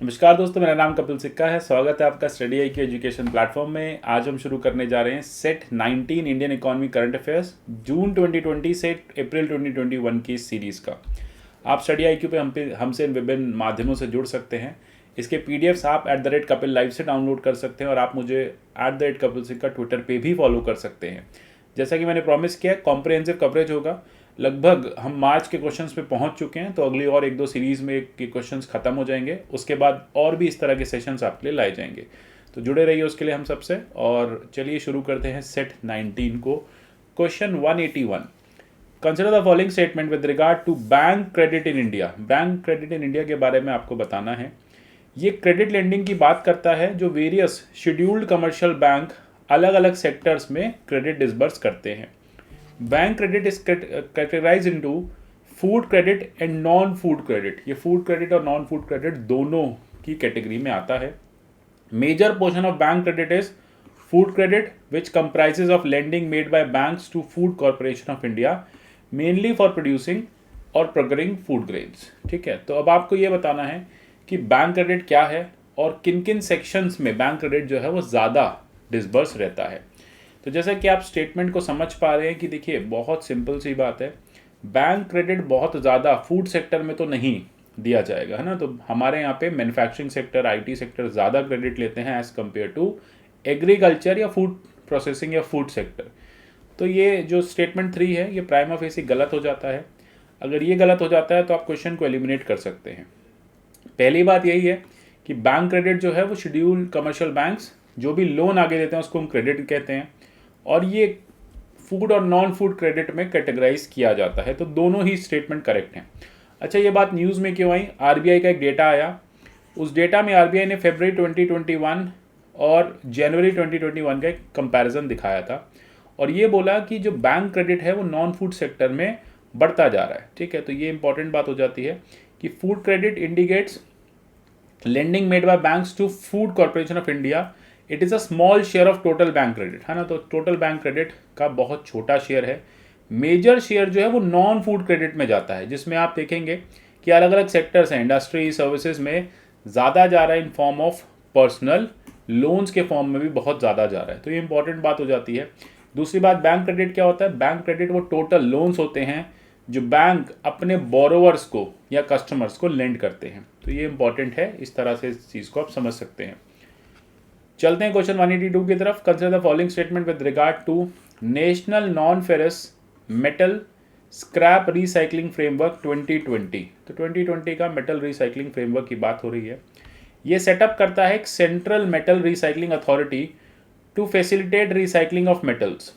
नमस्कार दोस्तों, मेरा नाम कपिल सिक्का है। स्वागत है आपका स्टडी आई के एजुकेशन प्लेटफॉर्म में। आज हम शुरू करने जा रहे हैं set 19 Indian economy current affairs June 2020 से अप्रैल 2021 की सीरीज़ का। आप स्टडी आई क्यू पे हमसे विभिन्न माध्यमों से जुड़ सकते हैं। इसके पीडीएफ्स आप @कपिल लाइव से डाउनलोड कर सकते हैं और आप मुझे @कपिल सिक्का ट्विटर पे भी फॉलो कर सकते हैं। जैसा कि मैंने प्रॉमिस किया, कॉम्प्रिहेंसिव कवरेज होगा। लगभग हम मार्च के क्वेश्चंस पे पहुंच चुके हैं, तो अगली और एक दो सीरीज़ में के क्वेश्चंस ख़त्म हो जाएंगे। उसके बाद और भी इस तरह के सेशंस आपके लिए लाए जाएंगे, तो जुड़े रहिए उसके लिए हम सबसे। और चलिए शुरू करते हैं सेट 19 को। Question 181, consider the following statement with regard to bank credit in India. Bank credit in India के बारे में आपको बताना है। ये क्रेडिट लेंडिंग की बात करता है जो वेरियस शेड्यूल्ड कमर्शियल बैंक अलग अलग सेक्टर्स में क्रेडिट डिसबर्स करते हैं। Bank credit is categorize into food credit and non food credit. ये फूड क्रेडिट और नॉन फूड क्रेडिट दोनों की कैटेगरी में आता है। Major portion of bank credit is food credit which comprises of lending made by banks to food corporation of India mainly for producing और procuring food grains. ठीक है, तो अब आपको ये बताना है कि बैंक क्रेडिट क्या है और किन किन सेक्शंस में बैंक क्रेडिट जो है वो ज़्यादा डिसबर्स रहता है। तो जैसा कि आप स्टेटमेंट को समझ पा रहे हैं कि देखिए बहुत सिंपल सी बात है, बैंक क्रेडिट बहुत ज़्यादा फूड सेक्टर में तो नहीं दिया जाएगा, है ना। तो हमारे यहाँ पे मैन्युफैक्चरिंग सेक्टर, आईटी सेक्टर ज़्यादा क्रेडिट लेते हैं एज़ कम्पेयर टू एग्रीकल्चर या फूड प्रोसेसिंग या फूड सेक्टर। तो ये जो स्टेटमेंट 3 है ये प्राइमा फेसी गलत हो जाता है। अगर ये गलत हो जाता है तो आप क्वेश्चन को एलिमिनेट कर सकते हैं। पहली बात यही है कि बैंक क्रेडिट जो है वो शेड्यूल्ड कमर्शियल बैंक्स जो भी लोन आगे देते हैं उसको हम क्रेडिट कहते हैं, और ये फूड और नॉन फूड क्रेडिट में कैटेगराइज किया जाता है। तो दोनों ही स्टेटमेंट करेक्ट हैं। अच्छा, ये बात न्यूज़ में क्यों आई? आरबीआई का एक डेटा आया। उस डेटा में आरबीआई ने फरवरी 2021 और जनवरी 2021 का एक कंपैरिजन दिखाया था, और ये बोला कि जो बैंक क्रेडिट है वो नॉन फूड सेक्टर में बढ़ता जा रहा है। ठीक है, तो ये इंपॉर्टेंट बात हो जाती है कि food credit indicates lending made by banks to food corporation of India. It is a small share of total bank credit, है ना। तो टोटल बैंक क्रेडिट का बहुत छोटा शेयर है। मेजर शेयर जो है वो नॉन फूड क्रेडिट में जाता है, जिसमें आप देखेंगे कि अलग अलग सेक्टर्स हैं, इंडस्ट्री सर्विसेज में ज़्यादा जा रहा है, in form of personal loans के फॉर्म में भी बहुत ज़्यादा जा रहा है। तो ये इंपॉर्टेंट बात हो जाती है। दूसरी बात, बैंक क्रेडिट क्या होता है? बैंक क्रेडिट वो टोटल लोन्स होते हैं जो बैंक अपने बोरोवर्स को या कस्टमर्स को लेंड करते हैं। तो ये इंपॉर्टेंट है, इस तरह से इस चीज़ को आप समझ सकते हैं। चलते हैं क्वेश्चन 182 की तरफ। Consider the following statement with regard to national non ferrous metal scrap recycling framework 2020। तो 2020 का मेटल रिसाइकलिंग फ्रेमवर्क की बात हो रही है। ये सेटअप करता है एक central metal recycling authority to facilitate recycling of metals.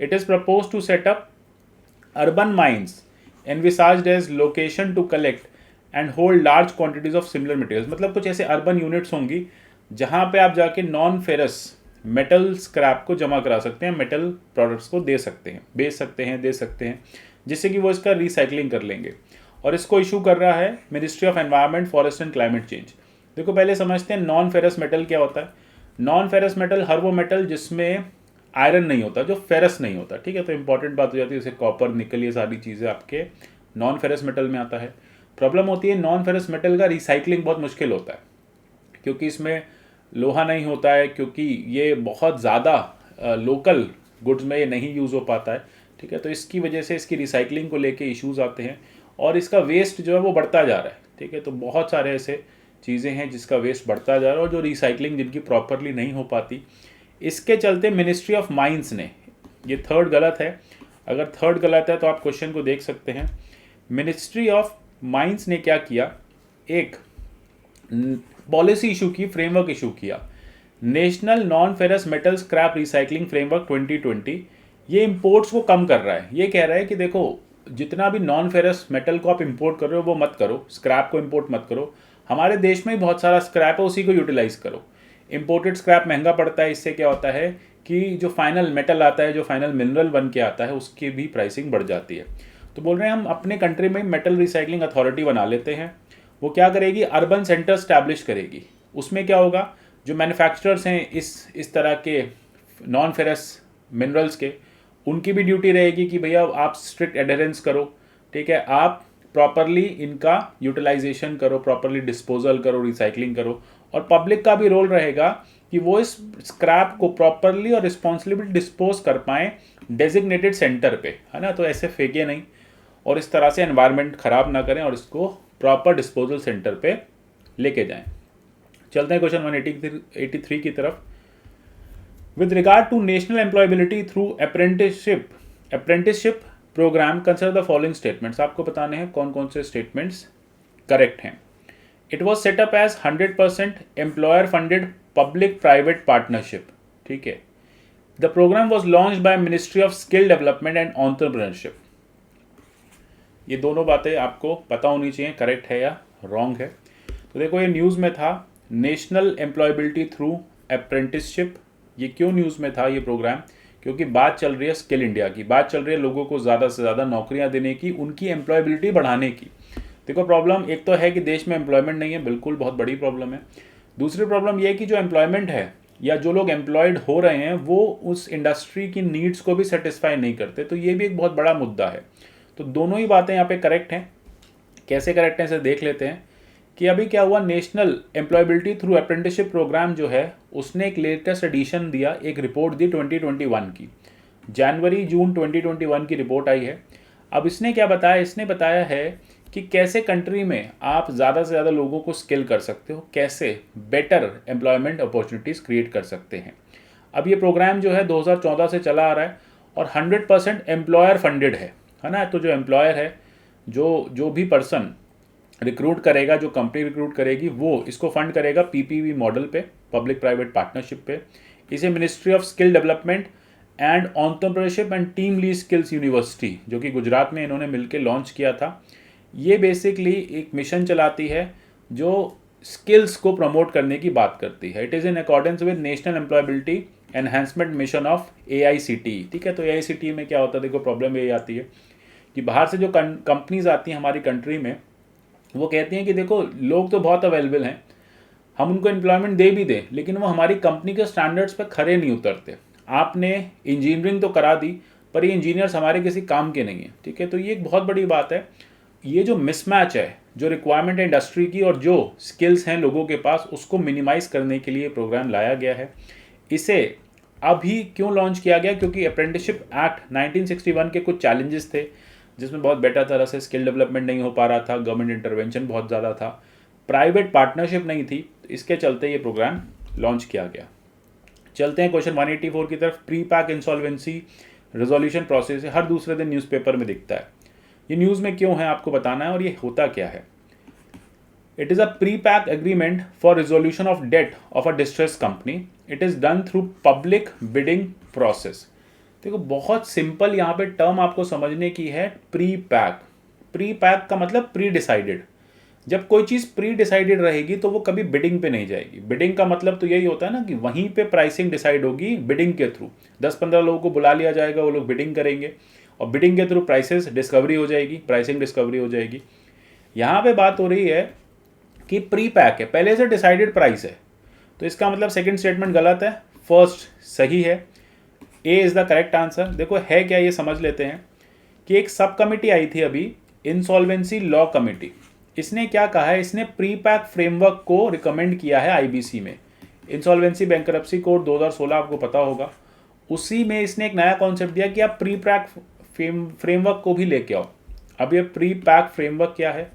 It is propose to setup urban mines envisaged as location to collect and hold large quantities of similar materials। मतलब कुछ ऐसे अर्बन यूनिट्स होंगी जहाँ पे आप जाके नॉन फेरस मेटल स्क्रैप को जमा करा सकते हैं, मेटल प्रोडक्ट्स को दे सकते हैं, बेच सकते हैं, दे सकते हैं, जिससे कि वो इसका रिसाइकलिंग कर लेंगे। और इसको इशू कर रहा है ministry of environment, forest and climate change. देखो पहले समझते हैं नॉन फेरस मेटल क्या होता है। नॉन फेरस मेटल हर वो मेटल जिसमें आयरन नहीं होता, जो फेरस नहीं होता। ठीक है, तो इंपॉर्टेंट बात हो जाती है, जैसे कॉपर, निकल, ये सारी चीज़ें आपके नॉन फेरस मेटल में आता है। प्रॉब्लम होती है नॉन फेरस मेटल का रिसाइकलिंग बहुत मुश्किल होता है, क्योंकि इसमें लोहा नहीं होता है, क्योंकि ये बहुत ज़्यादा लोकल गुड्स में ये नहीं यूज़ हो पाता है। ठीक है, तो इसकी वजह से इसकी रिसाइकलिंग को लेके इश्यूज आते हैं और इसका वेस्ट जो है वो बढ़ता जा रहा है। ठीक है, तो बहुत सारे ऐसे चीज़ें हैं जिसका वेस्ट बढ़ता जा रहा है और जो रिसाइकलिंग जिनकी प्रॉपरली नहीं हो पाती। इसके चलते मिनिस्ट्री ऑफ माइंस ने, ये थर्ड गलत है, अगर थर्ड गलत है तो आप क्वेश्चन को देख सकते हैं। मिनिस्ट्री ऑफ माइंस ने क्या किया, एक पॉलिसी इशू की, फ्रेमवर्क इशू किया, national non ferrous metal scrap recycling framework 2020। ये इंपोर्ट्स को कम कर रहा है। ये कह रहा है कि देखो जितना भी नॉन फेरस मेटल को आप इंपोर्ट कर रहे हो वो मत करो, स्क्रैप को इंपोर्ट मत करो। हमारे देश में बहुत सारा स्क्रैप है, उसी को यूटिलाइज करो। इंपोर्टेड स्क्रैप महंगा पड़ता है, इससे क्या होता है कि जो फाइनल मेटल आता है, जो फाइनल मिनरल बन के आता है, उसकी भी प्राइसिंग बढ़ जाती है। तो बोल रहे हैं हम अपने कंट्री में मेटल रिसाइकलिंग अथॉरिटी बना लेते हैं। वो क्या करेगी, अर्बन सेंटर स्टैब्लिश करेगी। उसमें क्या होगा, जो मैन्युफैक्चरर्स हैं इस तरह के नॉन फेरस मिनरल्स के, उनकी भी ड्यूटी रहेगी कि भैया आप स्ट्रिक्ट एडहेरेंस करो। ठीक है, आप प्रॉपरली इनका यूटिलाइजेशन करो, प्रॉपरली डिस्पोजल करो, रिसाइकलिंग करो। और पब्लिक का भी रोल रहेगा कि वो इस स्क्रैप को प्रॉपरली और रिस्पॉन्सिबली डिस्पोज कर पाएँ डेजिग्नेटेड सेंटर पे, है ना। तो ऐसे फेंके नहीं और इस तरह से एनवायरनमेंट ख़राब ना करें और इसको प्रॉपर डिस्पोजल सेंटर पे लेके जाएं। चलते हैं क्वेश्चन 183 की तरफ। With regard to national employability through apprenticeship program consider the following statements. आपको बताने हैं कौन कौन से स्टेटमेंट्स करेक्ट हैं। It was setup as 100% employer funded public private partnership, ठीक है। The program was launch by ministry of skill development and entrepreneurship. ये दोनों बातें आपको पता होनी चाहिए करेक्ट है या रॉन्ग है। तो देखो ये न्यूज़ में था नेशनल एम्प्लॉयबिलिटी थ्रू अप्रेंटिसशिप। ये क्यों न्यूज़ में था ये प्रोग्राम? क्योंकि बात चल रही है स्किल इंडिया की, बात चल रही है लोगों को ज़्यादा से ज़्यादा नौकरियां देने की, उनकी एम्प्लॉयबिलिटी बढ़ाने की। देखो प्रॉब्लम एक तो है कि देश में एम्प्लॉयमेंट नहीं है, बिल्कुल बहुत बड़ी प्रॉब्लम है। दूसरी प्रॉब्लम ये है कि जो एम्प्लॉयमेंट है या जो लोग एम्प्लॉयड हो रहे हैं वो उस इंडस्ट्री की नीड्स को भी सेटिस्फाई नहीं करते। तो ये भी एक बहुत बड़ा मुद्दा है। तो दोनों ही बातें यहाँ पे करेक्ट हैं। कैसे करेक्ट हैं इसे देख लेते हैं कि अभी क्या हुआ। National employability through apprenticeship program जो है उसने एक लेटेस्ट एडिशन दिया, एक रिपोर्ट दी 2021 की। जनवरी जून 2021 की रिपोर्ट आई है। अब इसने क्या बताया? इसने बताया है कि कैसे कंट्री में आप ज़्यादा से ज़्यादा लोगों को स्किल कर सकते हो, कैसे बेटर एम्प्लॉयमेंट अपॉर्चुनिटीज़ क्रिएट कर सकते हैं। अब ये प्रोग्राम जो है 2014 से चला आ रहा है और 100% एम्प्लॉयर फंडेड है ना। तो जो एम्प्लॉयर है, जो भी पर्सन रिक्रूट करेगा, जो कंपनी रिक्रूट करेगी, वो इसको फंड करेगा पीपीपी मॉडल पे, पब्लिक प्राइवेट पार्टनरशिप पे। इसे ministry of skill development and entrepreneurship and team lead skills university, जो कि गुजरात में इन्होंने मिलकर लॉन्च किया था। ये बेसिकली एक मिशन चलाती है जो स्किल्स को प्रमोट करने की बात करती है। It is in accordance with national employability enhancement mission of AICTE, ठीक है। तो AICTE में क्या होता है? देखो प्रॉब्लम ये आती है कि बाहर से जो कंपनीज आती हैं हमारी कंट्री में, वो कहती हैं कि देखो लोग तो बहुत अवेलेबल हैं, हम उनको एम्प्लॉयमेंट दे भी दें, लेकिन वो हमारी कंपनी के स्टैंडर्ड्स पे खरे नहीं उतरते। आपने इंजीनियरिंग तो करा दी पर ये इंजीनियर्स हमारे किसी काम के नहीं हैं, ठीक है। तो ये एक बहुत बड़ी बात है। ये जो मिसमैच है, जो रिक्वायरमेंट है इंडस्ट्री की और जो स्किल्स हैं लोगों के पास, उसको मिनिमाइज़ करने के लिए प्रोग्राम लाया गया है। इसे अभी क्यों लॉन्च किया गया? क्योंकि अप्रेंटिसशिप एक्ट 1961 के कुछ चैलेंजेस थे, जिसमें बहुत बेटर तरह से स्किल डेवलपमेंट नहीं हो पा रहा था, गवर्नमेंट इंटरवेंशन बहुत ज़्यादा था, प्राइवेट पार्टनरशिप नहीं थी। तो इसके चलते ये प्रोग्राम लॉन्च किया गया। चलते हैं क्वेश्चन 184 की तरफ। Pre pack insolvency resolution process हर दूसरे दिन न्यूज़पेपर में दिखता है। ये न्यूज़ में क्यों है आपको बताना है और ये होता क्या है। It is a pre pack agreement for resolution of debt of a distress company. It is done through public bidding process. देखो बहुत सिंपल यहाँ पे टर्म आपको समझने की है, प्री पैक। प्री पैक का मतलब प्री डिसाइडेड। जब कोई चीज़ प्री डिसाइडेड रहेगी तो वो कभी बिडिंग पे नहीं जाएगी। बिडिंग का मतलब तो यही होता है ना कि वहीं पे प्राइसिंग डिसाइड होगी बिडिंग के थ्रू। 10-15 लोगों को बुला लिया जाएगा, वो लोग बिडिंग करेंगे और बिडिंग के थ्रू प्राइसेस डिस्कवरी हो जाएगी, प्राइसिंग डिस्कवरी हो जाएगी। यहाँ पे बात हो रही है कि प्री पैक है, पहले से डिसाइडेड प्राइस है। तो इसका मतलब सेकंड स्टेटमेंट गलत है, फर्स्ट सही है। A is the correct answer. देखो है क्या ये समझ लेते हैं कि एक सब कमिटी आई थी अभी, इंसॉल्वेंसी लॉ कमिटी। इसने क्या कहा है? इसने प्री पैक फ्रेमवर्क को रिकमेंड किया है IBC में। इंसॉल्वेंसी बैंकरप्सी कोड 2016 आपको पता होगा, उसी में इसने एक नया कॉन्सेप्ट दिया कि आप प्री पैक फ्रेमवर्क को भी लेके आओ। अब ये प्री पैक फ्रेमवर्क क्या है?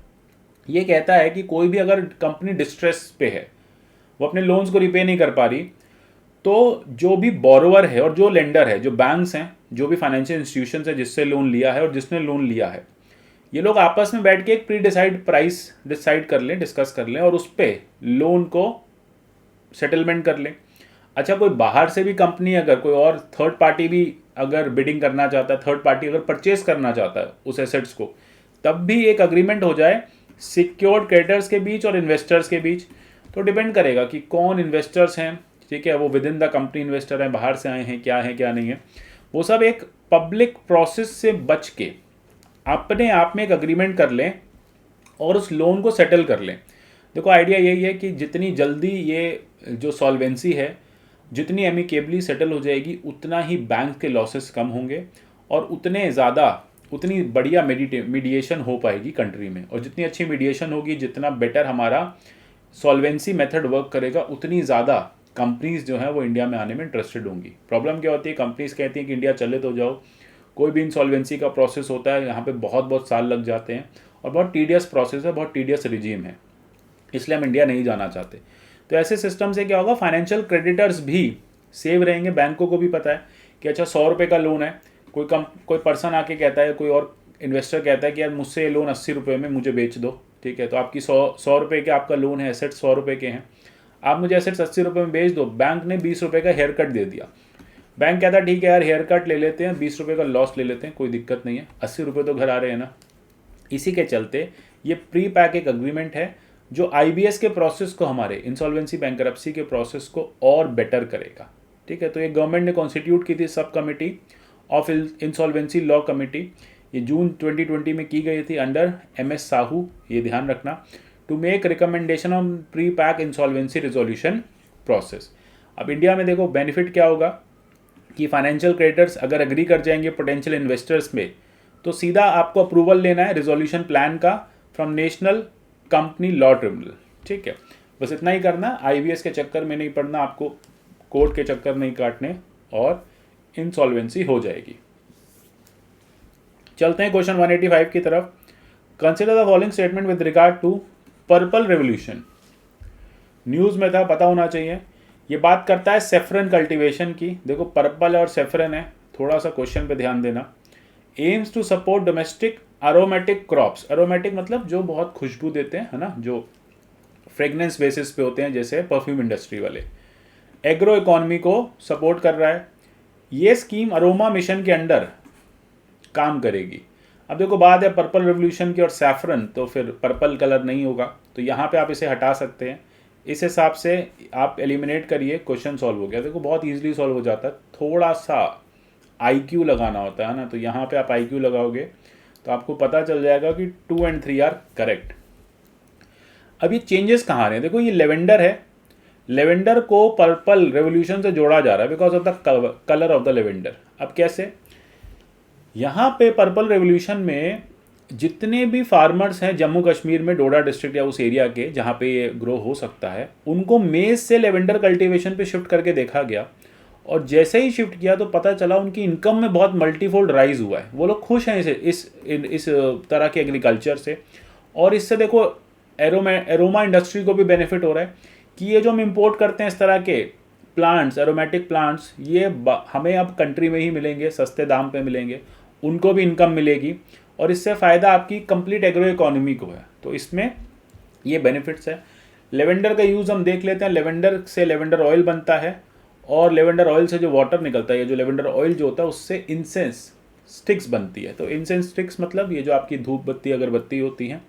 ये कहता है कि कोई भी अगर कंपनी डिस्ट्रेस पे है, वो अपने लोन्स को रिपे नहीं कर पा रही, तो जो भी बोरोवर है और जो लेंडर है, जो बैंक्स हैं, जो भी फाइनेंशियल इंस्टीट्यूशंस है जिससे लोन लिया है और जिसने लोन लिया है, ये लोग आपस में बैठ के एक प्री डिसाइड प्राइस डिसाइड कर लें, डिस्कस कर लें और उस पर लोन को सेटलमेंट कर लें। अच्छा, कोई बाहर से भी कंपनी, अगर कोई और थर्ड पार्टी भी अगर बिडिंग करना चाहता है, थर्ड पार्टी अगर परचेज करना चाहता है उस एसेट्स को, तब भी एक अग्रीमेंट हो जाए सिक्योर्ड क्रेडिटर्स के बीच और इन्वेस्टर्स के बीच। तो डिपेंड करेगा कि कौन इन्वेस्टर्स हैं, ठीक है, वो with in the company investor हैं, बाहर से आए हैं, क्या नहीं है, वो सब एक पब्लिक प्रोसेस से बच के अपने आप में एक अग्रीमेंट कर लें और उस लोन को सेटल कर लें। देखो आइडिया यही है कि जितनी जल्दी ये जो सॉल्वेंसी है, जितनी एमिकेबली सेटल हो जाएगी, उतना ही बैंक के लॉसेस कम होंगे और उतने ज़्यादा उतनी बढ़िया मीडिएशन हो पाएगी कंट्री में, और जितनी अच्छी मीडिएशन होगी, जितना बेटर हमारा सॉल्वेंसी मेथड वर्क करेगा, उतनी ज़्यादा कंपनीज जो हैं वो इंडिया में आने में इंटरेस्टेड होंगी। प्रॉब्लम क्या होती है, कंपनीज कहती हैं कि इंडिया चले तो जाओ, कोई भी इंसॉल्वेंसी का प्रोसेस होता है यहाँ पे बहुत साल लग जाते हैं, और बहुत टीडियस प्रोसेस है, बहुत टीडियस रिजीम है, इसलिए हम इंडिया नहीं जाना चाहते। तो ऐसे सिस्टम से क्या होगा, फाइनेंशियल क्रेडिटर्स भी सेव रहेंगे, बैंकों को भी पता है कि अच्छा 100 रुपये का लोन है, कोई पर्सन आके कहता है, कोई और इन्वेस्टर कहता है कि यार मुझसे ये लोन 80 रुपये में मुझे बेच दो, ठीक है, तो आपकी 100 रुपये के आपका लोन है, एसेट्स 100 रुपये के हैं, आप मुझे एसेट्स 80 रुपये में बेच दो। बैंक ने 20 रुपये का हेयर कट दे दिया, बैंक कहता है ठीक है यार हेयर कट ले लेते हैं, 20 रुपये का लॉस ले लेते हैं, कोई दिक्कत नहीं है, 80 रुपये तो घर आ रहे हैं ना। इसी के चलते ये प्री पैक एक अग्रीमेंट है जो IBS के प्रोसेस को, हमारे इंसॉल्वेंसी बैंकरप्सी के प्रोसेस को और बेटर करेगा, ठीक है। तो ये गवर्नमेंट ने कॉन्स्टिट्यूट की थी sub committee of insolvency law committee, ये जून 2020 में की गई थी अंडर MS साहू, ये ध्यान रखना, to make recommendation on pre pack insolvency resolution process. अब इंडिया में देखो बेनिफिट क्या होगा कि फाइनेंशियल क्रेडिटर्स अगर एग्री कर जाएंगे पोटेंशियल इन्वेस्टर्स में, तो सीधा आपको अप्रूवल लेना है रिजोल्यूशन प्लान का from national company law tribunal, ठीक है। बस इतना ही करना, IBS के चक्कर में नहीं पड़ना, आपको कोर्ट के चक्कर नहीं काटने, और इंसॉल्वेंसी हो जाएगी। चलते हैं क्वेश्चन 185 की तरफ। Consider the following statement with regard to purple revolution. News में था, पता होना चाहिए। ये बात करता है सेफ्रन कल्टीवेशन की। देखो पर्पल और सेफ्रन है, थोड़ा सा क्वेश्चन पे ध्यान देना। Aims to support domestic aromatic crops. Aromatic मतलब जो बहुत खुशबू देते हैं, है ना, जो फ्रेगनेंस बेसिस पे होते हैं, जैसे परफ्यूम इंडस्ट्री वाले। एग्रो इकोनॉमी को सपोर्ट कर रहा है। ये स्कीम अरोमा मिशन के अंडर काम करेगी। अब देखो बात है पर्पल रेवोल्यूशन की और सैफरन, तो फिर पर्पल कलर नहीं होगा, तो यहाँ पे आप इसे हटा सकते हैं। इस हिसाब से आप एलिमिनेट करिए, क्वेश्चन सॉल्व हो गया। देखो बहुत इजीली सॉल्व हो जाता है, थोड़ा सा IQ लगाना होता है ना, तो यहाँ पे आप IQ लगाओगे तो आपको पता चल जाएगा कि 2 और 3 आर करेक्ट। अब ये चेंजेस कहाँ आ रहे हैं, देखो ये लेवेंडर है, लेवेंडर को पर्पल रेवोल्यूशन से जोड़ा जा रहा है because of the colour of the lavender. अब कैसे, यहाँ पे पर्पल रेवोल्यूशन में जितने भी फार्मर्स हैं जम्मू कश्मीर में, डोडा डिस्ट्रिक्ट या उस एरिया के जहाँ पे ये ग्रो हो सकता है, उनको मेज से लेवेंडर कल्टीवेशन पे शिफ्ट करके देखा गया, और जैसे ही शिफ्ट किया तो पता चला उनकी इनकम में बहुत मल्टीफोल्ड राइज हुआ है। वो लोग खुश हैं इस तरह के एग्रीकल्चर से, और इससे देखो एरोमा इंडस्ट्री को भी बेनिफिट हो रहा है कि ये जो हम इम्पोर्ट करते हैं इस तरह के प्लांट्स, एरोमेटिक प्लांट्स, ये हमें अब कंट्री में ही मिलेंगे, सस्ते दाम पे मिलेंगे, उनको भी इनकम मिलेगी, और इससे फ़ायदा आपकी कंप्लीट एग्रो इकोनॉमी को है। तो इसमें ये बेनिफिट्स है। लेवेंडर का यूज़ हम देख लेते हैं। लेवेंडर से लेवेंडर ऑयल बनता है, और लेवेंडर ऑयल से जो वाटर निकलता है, जो लेवेंडर ऑयल जो होता है उससे इंसेंस स्टिक्स बनती है। तो इंसेंस स्टिक्स मतलब ये जो आपकी धूप बत्ती अगरबत्ती होती हैं,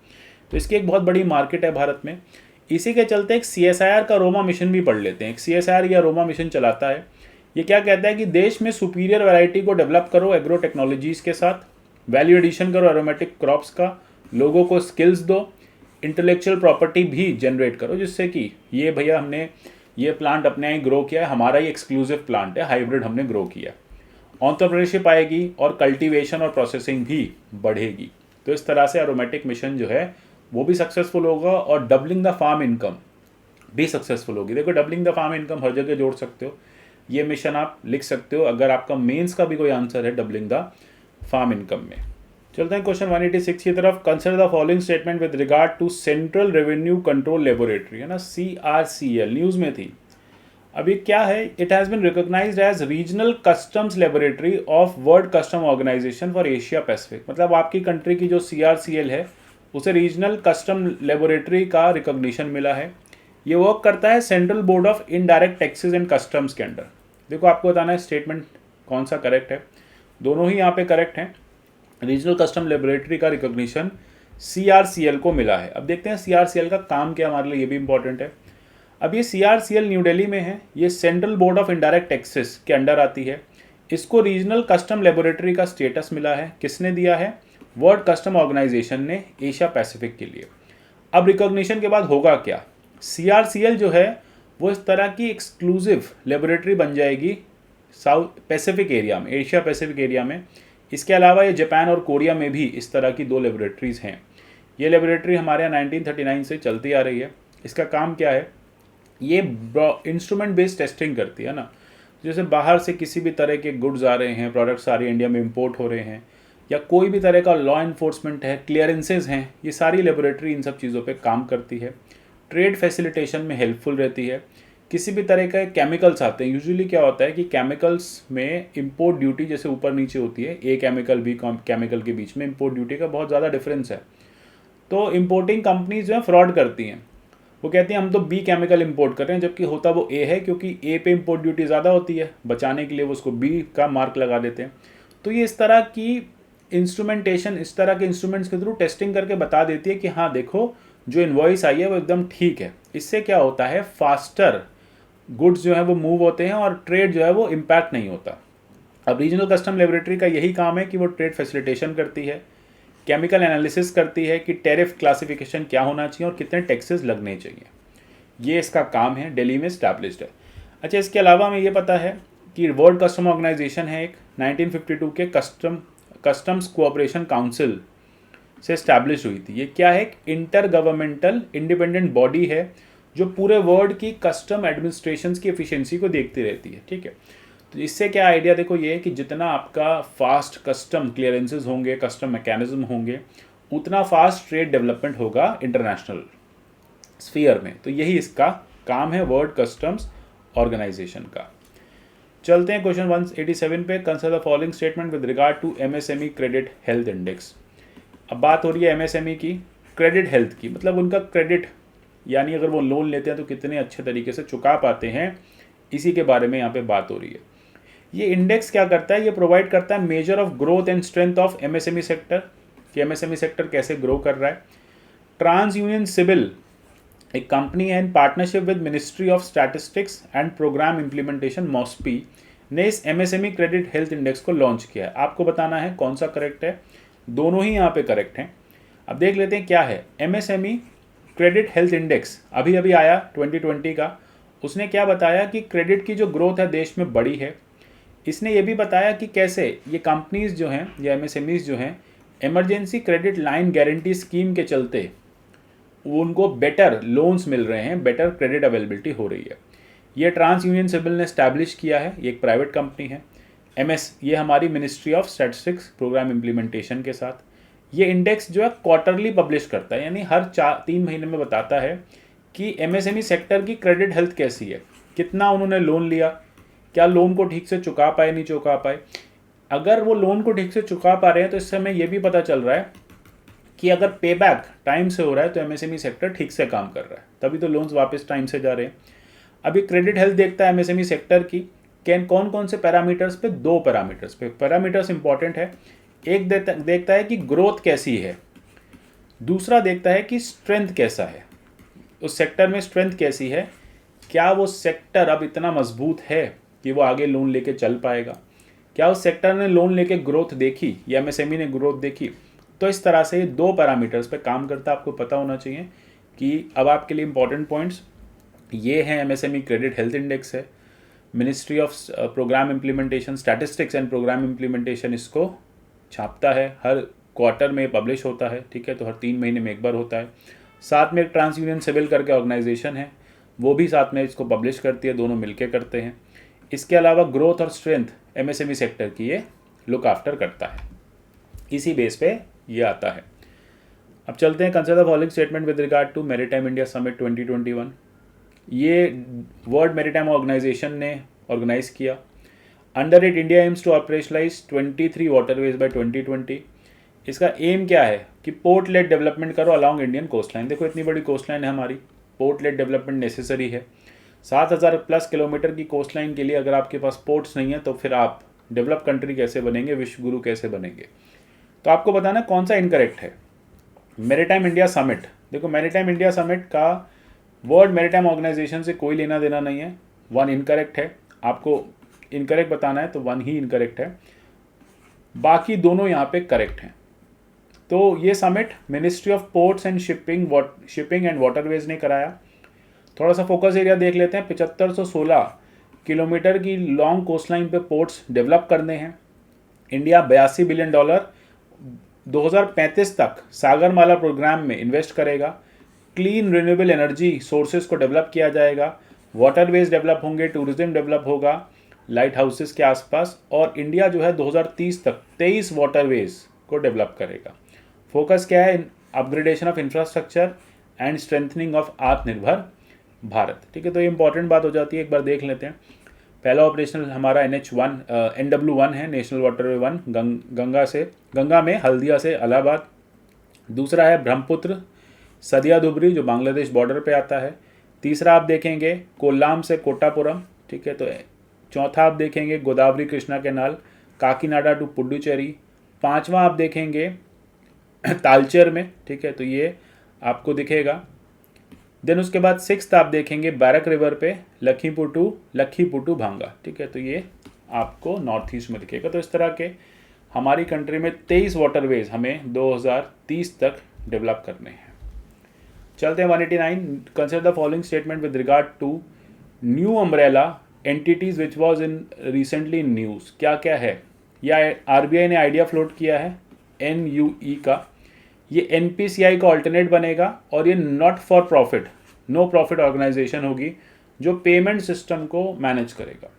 तो इसकी एक बहुत बड़ी मार्केट है भारत में। इसी के चलते एक CSIR का अरोमा मिशन भी पढ़ लेते हैं। एक CSIR या अरोमा मिशन चलाता है। ये क्या कहता है कि देश में सुपीरियर वैरायटी को डेवलप करो एग्रो टेक्नोलॉजीज़ के साथ, वैल्यू एडिशन करो एरोमेटिक क्रॉप्स का, लोगों को स्किल्स दो, इंटेलेक्चुअल प्रॉपर्टी भी जनरेट करो, जिससे कि ये भैया हमने ये प्लांट अपने यहाँ ग्रो किया है, हमारा ही एक्सक्लूसिव प्लांट है, हाइब्रिड हमने ग्रो किया। एंटरप्रेन्योरशिप आएगी और कल्टीवेशन और प्रोसेसिंग भी बढ़ेगी। तो इस तरह से एरोमेटिक मिशन जो है वो भी सक्सेसफुल होगा, और डबलिंग द फार्म इनकम भी सक्सेसफुल होगी। देखो डबलिंग द फार्म इनकम हर जगह जोड़ सकते हो, ये मिशन आप लिख सकते हो अगर आपका मेंस का भी कोई आंसर है डबलिंग द फार्म इनकम में। चलते हैं क्वेश्चन 186 की तरफ। Consider the following statement with regard to central revenue control laboratory, है ना, CRCL, न्यूज़ में थी। अभी क्या है, it has been recognized as regional customs laboratory of world custom organization for Asia Pacific. मतलब आपकी कंट्री की जो CRCL है उसे रीजनल कस्टम लेबोरेटरी का रिकॉग्निशन मिला है। ये वर्क करता है central board of indirect taxes and customs के अंडर। देखो आपको बताना है स्टेटमेंट कौन सा करेक्ट है, दोनों ही यहाँ पे करेक्ट हैं। रीजनल कस्टम लेबोरेटरी का रिकॉग्निशन CRCL को मिला है। अब देखते हैं CRCL का काम क्या हमारे लिए, ये भी इंपॉर्टेंट है। अब ये CRCL न्यू दिल्ली में है, ये central board of indirect taxes के अंडर आती है। इसको रीजनल कस्टम लेबोरेटरी का स्टेटस मिला है। किसने दिया है, वर्ल्ड कस्टम ऑर्गेनाइजेशन ने एशिया पैसिफिक के लिए। अब रिकॉग्निशन के बाद होगा क्या, CRCL जो है वो इस तरह की एक्सक्लूसिव लेबोरेटरी बन जाएगी साउथ पैसिफिक एरिया में, एशिया पैसिफिक एरिया में। इसके अलावा ये जापान और कोरिया में भी इस तरह की 2 लेबोरेटरीज़ हैं। ये लेबोरेटरी हमारे यहाँ 1939 से चलती आ रही है। इसका काम क्या है, ये इंस्ट्रूमेंट बेस्ड टेस्टिंग करती है ना। जैसे बाहर से किसी भी तरह के गुड्स आ रहे हैं, प्रोडक्ट्स आ रही इंडिया में इंपोर्ट हो रहे हैं, या कोई भी तरह का लॉ इन्फोर्समेंट है, क्लियरेंसेज हैं, ये सारी लेबोरेटरी इन सब चीज़ों पे काम करती है। ट्रेड फैसिलिटेशन में हेल्पफुल रहती है। किसी भी तरह के केमिकल्स आते हैं, यूजुअली क्या होता है कि केमिकल्स में इंपोर्ट ड्यूटी जैसे ऊपर नीचे होती है, ए केमिकल बी केमिकल के बीच में इंपोर्ट ड्यूटी का बहुत ज़्यादा डिफरेंस है। तो इंपोर्टिंग कंपनीज जो है फ्रॉड करती हैं, वो कहती हैं हम तो बी केमिकल इंपोर्ट कर रहे हैं, जबकि होता वो ए है, क्योंकि ए पे इंपोर्ट ड्यूटी ज़्यादा होती है, बचाने के लिए वो उसको बी का मार्क लगा देते हैं। तो ये इस तरह की इंस्ट्रूमेंटेशन, इस तरह के इंस्ट्रूमेंट्स के थ्रू टेस्टिंग करके बता देती है कि हाँ देखो जो इनवॉइस आई है वो एकदम ठीक है। इससे क्या होता है, फास्टर गुड्स जो है वो मूव होते हैं और ट्रेड जो है वो इम्पैक्ट नहीं होता। अब रीजनल कस्टम लेबोरेटरी का यही काम है कि वो ट्रेड फैसिलिटेशन करती है, केमिकल एनालिसिस करती है कि टैरिफ क्लासिफिकेशन क्या होना चाहिए और कितने टैक्सेस लगने चाहिए। ये इसका काम है, दिल्ली में इस्टेब्लिश्ड है। अच्छा, इसके अलावा हमें ये पता है कि वर्ल्ड कस्टम ऑर्गेनाइजेशन है एक, 1952 के कस्टम्स कोऑपरेशन काउंसिल से इस्टेब्लिश हुई थी। ये क्या है, एक इंटर गवर्नमेंटल इंडिपेंडेंट बॉडी है जो पूरे वर्ल्ड की कस्टम एडमिनिस्ट्रेशन की एफिशिएंसी को देखती रहती है। ठीक है, तो इससे क्या आइडिया देखो ये है कि जितना आपका फास्ट कस्टम क्लियरेंसेस होंगे, कस्टम मैकेनिज्म होंगे, उतना फास्ट ट्रेड डेवलपमेंट होगा इंटरनेशनल स्फीयर में। तो यही इसका काम है वर्ल्ड कस्टम्स ऑर्गेनाइजेशन का। चलते हैं क्वेश्चन 187 पे। Consider the following statement with regard to MSME credit health index. अब बात हो रही है एमएसएमई की क्रेडिट हेल्थ की, मतलब उनका क्रेडिट, यानी अगर वो लोन लेते हैं तो कितने अच्छे तरीके से चुका पाते हैं, इसी के बारे में यहाँ पे बात हो रही है। ये इंडेक्स क्या करता है, ये प्रोवाइड करता है measure of growth and strength of MSME sector, कि एमएसएमई सेक्टर कैसे ग्रो कर रहा है। ट्रांस यूनियन सिविल एक कंपनी है in partnership with ministry of statistics and programme implementation MoSPI ने इस एमएसएमई क्रेडिट हेल्थ इंडेक्स को लॉन्च किया है। आपको बताना है कौन सा करेक्ट है, दोनों ही यहाँ पे करेक्ट हैं। अब देख लेते हैं क्या है एमएसएमई क्रेडिट हेल्थ इंडेक्स। अभी अभी आया 2020 का। उसने क्या बताया कि क्रेडिट की जो ग्रोथ है देश में बड़ी है। इसने ये भी बताया कि कैसे ये कंपनीज जो हैं या एमएसएमईज जो हैं emergency credit line guarantee scheme के चलते उनको बेटर लोन्स मिल रहे हैं, बेटर क्रेडिट अवेलेबिलिटी हो रही है। ये ट्रांस यूनियन सिविल ने स्टैब्लिश किया है, ये एक प्राइवेट कंपनी है। ये हमारी ministry of statistics program implementation के साथ। ये इंडेक्स जो है क्वार्टरली पब्लिश करता है, यानी हर 3 महीने में बताता है कि एमएसएमई सेक्टर की क्रेडिट हेल्थ कैसी है, कितना उन्होंने लोन लिया, क्या लोन को ठीक से चुका पाए नहीं चुका पाए। अगर वो लोन को ठीक से चुका पा रहे हैं तो इससे हमें ये भी पता चल रहा है कि अगर पे बैक टाइम से हो रहा है तो एमएसएमई सेक्टर ठीक से काम कर रहा है, तभी तो लोन्स वापस टाइम से जा रहे हैं। अभी क्रेडिट हेल्थ देखता है एमएसएमई सेक्टर की कौन कौन से पैरामीटर्स पे, 2 पैरामीटर्स पे। पैरामीटर्स इंपॉर्टेंट है, एक देखता है कि ग्रोथ कैसी है, दूसरा देखता है कि स्ट्रेंथ कैसा है, उस सेक्टर में स्ट्रेंथ कैसी है, क्या वो सेक्टर अब इतना मजबूत है कि वो आगे लोन लेके चल पाएगा, क्या उस सेक्टर ने लोन लेके ग्रोथ देखी या एमएसएमई ने ग्रोथ देखी। तो इस तरह से 2 पैरामीटर्स पे काम करता है। आपको पता होना चाहिए कि अब आपके लिए इंपॉर्टेंट पॉइंट्स ये हैं, एमएसएमई क्रेडिट हेल्थ इंडेक्स है, ministry of program implementation statistics and programme implementation इसको छापता है, हर क्वार्टर में पब्लिश होता है। ठीक है, तो हर 3 महीने में एक बार होता है। साथ में एक ट्रांस यूनियन सिविल करके ऑर्गेनाइजेशन है, वो भी साथ में इसको पब्लिश करती है, दोनों मिलके करते हैं। इसके अलावा ग्रोथ और स्ट्रेंथ एमएसएमई सेक्टर की ये लुक आफ्टर करता है, इसी बेस पे ये आता है। अब चलते हैं consider the following statement with regard to maritime India summit 2021। ये वर्ल्ड मैरीटाइम ऑर्गेनाइजेशन ने ऑर्गेनाइज किया। Under it India aims to operationalize 23 waterways by 2020। इसका एम क्या है कि पोर्ट लेड डेवलपमेंट करो अलॉन्ग इंडियन कोस्ट लाइन। देखो इतनी बड़ी कोस्ट लाइन है हमारी, पोर्ट लेड डेवलपमेंट नेसेसरी है। 7000+ किलोमीटर की कोस्ट लाइन के लिए अगर आपके पास पोर्ट्स नहीं है तो फिर आप डेवलप कंट्री कैसे बनेंगे, विश्व गुरु कैसे बनेंगे। तो आपको बताना कौन सा इनकरेक्ट है। मैरीटाइम इंडिया समिट, देखो मैरीटाइम इंडिया समिट का वर्ल्ड मैरीटाइम ऑर्गेनाइजेशन से कोई लेना देना नहीं है। 1 इनकरेक्ट है, आपको इनकरेक्ट बताना है तो 1 ही इनकरेक्ट है, बाकी दोनों यहाँ पे करेक्ट हैं। तो ये summit ministry of ports and shipping and waterways ने कराया। थोड़ा सा फोकस एरिया देख लेते हैं। 7516 किलोमीटर की लॉन्ग कोस्ट लाइन पे पोर्ट्स डेवलप करने हैं। इंडिया $82 बिलियन 2035 तक सागरमाला प्रोग्राम में इन्वेस्ट करेगा। क्लीन रिन्यूएबल एनर्जी सोर्सेज को डेवलप किया जाएगा, वाटरवेज डेवलप होंगे, टूरिज्म डेवलप होगा लाइट हाउसेस के आसपास, और इंडिया जो है 2030 तक 23 वाटरवेज को डेवलप करेगा। फोकस क्या है? Upgradation of infrastructure and strengthening of आत्मनिर्भर भारत। ठीक है, तो ये इंपॉर्टेंट बात हो जाती है, एक बार देख लेते हैं। पहला ऑपरेशनल हमारा NW1 है, नेशनल वाटरवे 1, गंगा में हल्दिया से इलाहाबाद। दूसरा है ब्रह्मपुत्र सदिया धुबरी जो बांग्लादेश बॉर्डर पे आता है। तीसरा आप देखेंगे कोल्लाम से कोट्टापुरम। ठीक है, तो चौथा आप देखेंगे गोदावरी कृष्णा कैनाल काकीनाडा टू पुडुचेरी। पांचवा आप देखेंगे तालचेर में। ठीक है, तो ये आपको दिखेगा। देन उसके बाद 6th आप देखेंगे बैरक रिवर पे लखीमपुर टू भांगा। ठीक है, तो ये आपको नॉर्थ ईस्ट में दिखेगा। तो इस तरह के हमारी कंट्री में 23 वाटरवेज हमें 2030 तक डेवलप करने हैं। चलते हैं 189। Consider the following statement with regard to new umbrella entities which was in recently in news. क्या क्या है? या RBI ने आइडिया फ्लोट किया है NUE का। ये NPCI का ऑल्टरनेट बनेगा और ये not for profit, no profit organization होगी जो पेमेंट सिस्टम को मैनेज करेगा।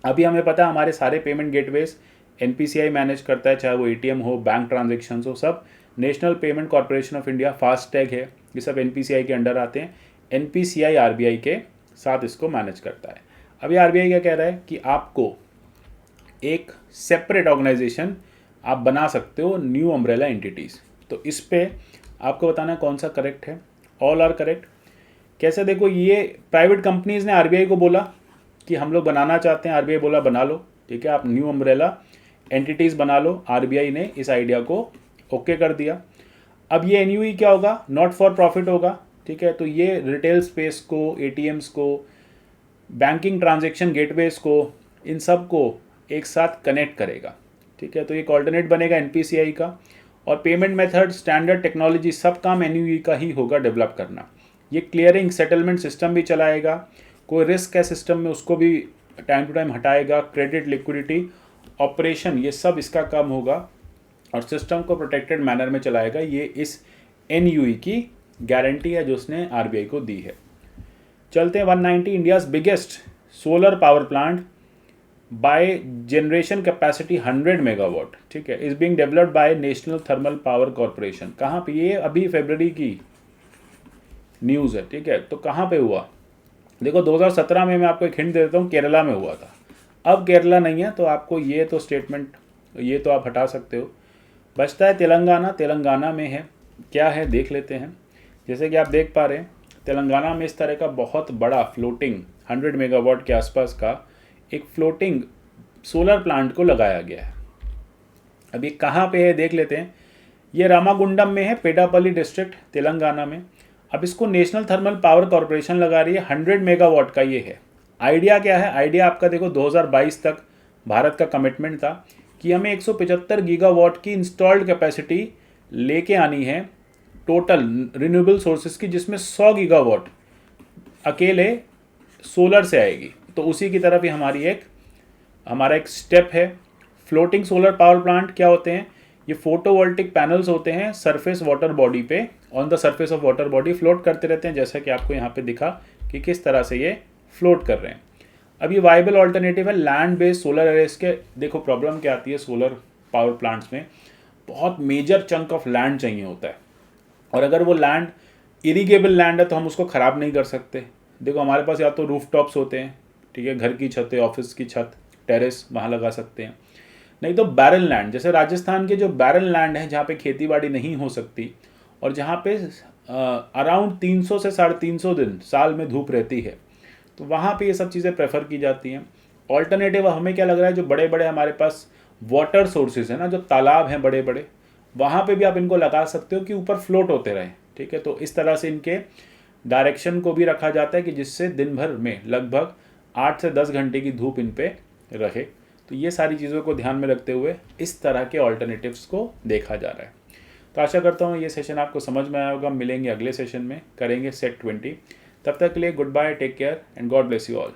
अभी हमें पता है हमारे सारे पेमेंट गेटवेज NPCI मैनेज करता है, चाहे वो ATM हो, बैंक ट्रांजेक्शन हो, सब national payment corporation of India, FASTag है, ये सब NPCI के अंडर आते हैं। NPCI RBI के साथ इसको मैनेज करता है। अभी RBI क्या कह रहा है कि आपको एक सेपरेट ऑर्गेनाइजेशन आप बना सकते हो, न्यू अम्ब्रेला एंटिटीज़। तो इस पे आपको बताना कौन सा करेक्ट है। All are correct. कैसे? देखो, ये प्राइवेट कंपनीज़ ने RBI को बोला कि हम लोग बनाना चाहते हैं, RBI बोला बना लो। ठीक है, आप न्यू अम्ब्रेला एंटिटीज़ बना लो। RBI ने इस आइडिया को ओके कर दिया। अब ये NUE क्या होगा? नॉट फॉर प्रॉफिट होगा। ठीक है, तो ये रिटेल स्पेस को, ATMs को, बैंकिंग ट्रांजेक्शन गेटवेज को, इन सब को एक साथ कनेक्ट करेगा। ठीक है, तो एक ऑल्टरनेट बनेगा NPCI का, और पेमेंट मेथड, स्टैंडर्ड टेक्नोलॉजी, सब काम NUE का ही होगा डेवलप करना। ये क्लियरिंग सेटलमेंट सिस्टम भी चलाएगा, कोई रिस्क है सिस्टम में उसको भी टाइम टू टाइम हटाएगा, क्रेडिट, लिक्विडिटी, ऑपरेशन, ये सब इसका काम होगा, और सिस्टम को प्रोटेक्टेड मैनर में चलाएगा। ये इस NUE की गारंटी है जो उसने RBI को दी है। चलते हैं 190। India's biggest solar power plant by generation capacity 100 megawatt. ठीक है, is being developed by national thermal power corporation. कहाँ पे? ये अभी फरवरी की न्यूज़ है। ठीक है, तो कहाँ पे हुआ? देखो, 2017 में मैं आपको एक हिंट दे देता हूँ, केरला में हुआ था। अब केरला नहीं है, तो आपको ये तो स्टेटमेंट, ये तो आप हटा सकते हो। बचता है तेलंगाना। तेलंगाना में है, क्या है देख लेते हैं। जैसे कि आप देख पा रहे हैं, तेलंगाना में इस तरह का बहुत बड़ा फ्लोटिंग 100 मेगावाट के आसपास का एक फ्लोटिंग सोलर प्लांट को लगाया गया है। अब ये कहाँ पे है देख लेते हैं। ये रामागुंडम में है, पेडापल्ली डिस्ट्रिक्ट, तेलंगाना में। अब इसको नेशनल थर्मल पावर कॉरपोरेशन लगा रही है। 100 मेगावाट का ये है। आइडिया क्या है? आइडिया आपका देखो, 2022 तक भारत का कमिटमेंट था कि हमें 175 गीगावाट की इंस्टॉल्ड कैपेसिटी लेके आनी है टोटल रिन्यूएबल सोर्सेज की, जिसमें 100 गीगावाट अकेले सोलर से आएगी। तो उसी की तरफ ही हमारा एक स्टेप है। फ्लोटिंग सोलर पावर प्लांट क्या होते हैं? ये फोटोवोल्टिक पैनल्स होते हैं सरफेस वाटर बॉडी पे, on the surface of water body float करते रहते हैं, जैसा कि आपको यहाँ पे दिखा कि किस तरह से ये फ्लोट कर रहे हैं। अब ये वाइबल ऑल्टरनेटिव है लैंड बेस्ड सोलर अरेज के। देखो, प्रॉब्लम क्या आती है सोलर पावर प्लांट्स में, बहुत मेजर चंक ऑफ लैंड चाहिए होता है, और अगर वो लैंड इरिगेबल लैंड है तो हम उसको ख़राब नहीं कर सकते। देखो, हमारे पास या तो रूफ टॉप्स होते हैं, ठीक है, घर की छत है, ऑफिस की छत, टेरेस, वहाँ लगा सकते हैं। नहीं तो बैरन लैंड, जैसे राजस्थान के जो बैरन लैंड है जहाँ पे खेती बाड़ी नहीं हो सकती, और जहाँ पे अराउंड 300 से 350 दिन साल में धूप रहती है, तो वहाँ पे ये सब चीज़ें प्रेफर की जाती हैं। ऑल्टरनेटिव हमें क्या लग रहा है, जो बड़े बड़े हमारे पास वाटर सोर्सेज है ना, जो तालाब हैं बड़े बड़े, वहाँ पे भी आप इनको लगा सकते हो कि ऊपर फ्लोट होते रहें। ठीक है, तो इस तरह से इनके डायरेक्शन को भी रखा जाता है कि जिससे दिन भर में लगभग 8 से 10 घंटे की धूप इन पे रहे। तो ये सारी चीज़ों को ध्यान में रखते हुए इस तरह के ऑल्टरनेटिव्स को देखा जा रहा है। तो आशा करता हूँ ये सेशन आपको समझ में आया होगा। मिलेंगे अगले सेशन में, करेंगे सेट 20। तब तक के लिए good bye, take care and God bless you all.